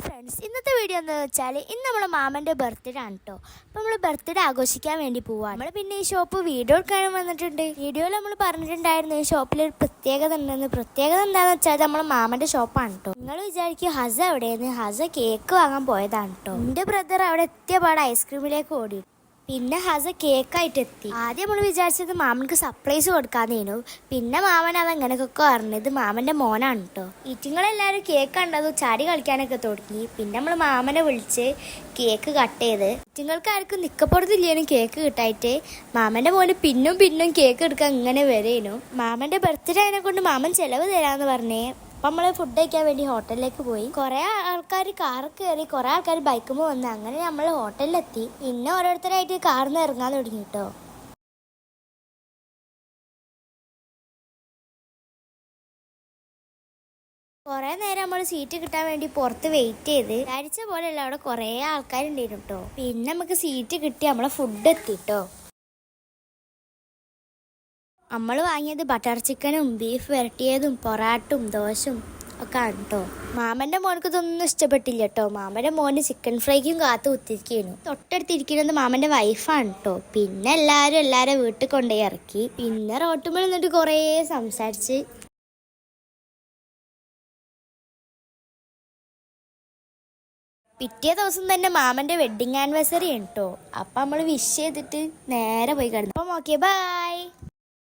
Hi friends, ഇന്നത്തെ video എന്ന് വെച്ചാൽ ഇന്ന് നമ്മളെ മാമൻ്റെ ബർത്ത്ഡേ ആണ് കേട്ടോ. അപ്പോൾ നമ്മൾ ബർത്ത്ഡേ ആഘോഷിക്കാൻ വേണ്ടി പോവാണ്. നമ്മൾ പിന്നെ ഈ ഷോപ്പ് വീഡിയോ എടുക്കാനും വന്നിട്ടുണ്ട്. വീഡിയോയിൽ നമ്മൾ പറഞ്ഞിട്ടുണ്ടായിരുന്നു ഈ ഷോപ്പിൽ ഒരു പ്രത്യേകത ഉണ്ടെന്ന്. പ്രത്യേകത എന്താണെന്ന് വെച്ചാൽ നമ്മളെ മാമൻ്റെ ഷോപ്പാണ് കേട്ടോ. നിങ്ങൾ വിചാരിക്കും ഹസ എവിടെയെന്ന്. ഹസ കേക്ക് വാങ്ങാൻ പോയതാണ് കേട്ടോ. എൻ്റെ ബ്രദർ അവിടെ എത്തിയ പാടെ ഐസ്ക്രീമിലേക്ക് ഓടി. പിന്നെ ഹസ കേക്കായിട്ട് എത്തി. ആദ്യം നമ്മൾ വിചാരിച്ചത് മാമനക്ക് സർപ്രൈസ് കൊടുക്കാന്നേനു. പിന്നെ മാമൻ അത് എങ്ങനെയൊക്കെ പറഞ്ഞത് മാമന്റെ മോനാണ് കേട്ടോ. ഈറ്റിങ്ങളെല്ലാവരും കേക്ക് കണ്ടത് ചാടി കളിക്കാനൊക്കെ തുടങ്ങി. പിന്നെ നമ്മൾ മാമനെ വിളിച്ച് കേക്ക് കട്ട് ചെയ്ത്. ഈറ്റിങ്ങൾക്ക് ആർക്കും നിക്കപ്പുറത്തില്ലേനും കേക്ക് കിട്ടായിട്ട് മാമന്റെ മോന് പിന്നും കേക്ക് എടുക്കാൻ ഇങ്ങനെ വരേനു. മാമന്റെ ബർത്ത്ഡേ അതിനെ കൊണ്ട് മാമൻ ചെലവ് തരാന്ന് പറഞ്ഞേ. അപ്പം നമ്മൾ ഫുഡ് കഴിക്കാൻ വേണ്ടി ഹോട്ടലിലേക്ക് പോയി. കുറേ ആൾക്കാർ കാർ കയറി, കുറേ ആൾക്കാർ ബൈക്കുമ്പോൾ വന്ന്. അങ്ങനെ നമ്മൾ ഹോട്ടലിലെത്തി. പിന്നെ ഓരോരുത്തരായിട്ട് കാറിൽ നിന്ന് ഇറങ്ങാൻ തുടങ്ങി കേട്ടോ. കുറേ നേരം നമ്മൾ സീറ്റ് കിട്ടാൻ വേണ്ടി പുറത്ത് വെയിറ്റ് ചെയ്ത്. വിചാരിച്ച പോലെയല്ല, അവിടെ കുറേ ആൾക്കാരുണ്ടായിരുന്നു കേട്ടോ. പിന്നെ നമുക്ക് സീറ്റ് കിട്ടി, നമ്മളെ ഫുഡ് എത്തി കേട്ടോ. നമ്മൾ വാങ്ങിയത് ബട്ടർ ചിക്കനും ബീഫ് വരട്ടിയതും പൊറാട്ടും ദോശയും ഒക്കെ ആണ് കേട്ടോ. മാമൻ്റെ മോനക്ക് ഇതൊന്നും ഇഷ്ടപ്പെട്ടില്ല കേട്ടോ. മാമൻ്റെ മോന് ചിക്കൻ ഫ്രൈക്കും കാത്തു കുത്തിരിക്കുന്നു. തൊട്ടടുത്തിരിക്കുന്നത് മാമൻ്റെ വൈഫാണ് കേട്ടോ. പിന്നെ എല്ലാവരും വീട്ടിൽ കൊണ്ടുപോയി ഇറക്കി. പിന്നെ റോട്ടുമ്പോൾ നിന്നിട്ട് കുറേ സംസാരിച്ച്. പിറ്റേ ദിവസം തന്നെ മാമൻ്റെ വെഡിങ് ആനിവേഴ്സറി ആണ് കേട്ടോ. അപ്പം നമ്മൾ വിഷ് ചെയ്തിട്ട് നേരെ പോയി കിടന്നു. അപ്പം ഓക്കെ, ബൈ.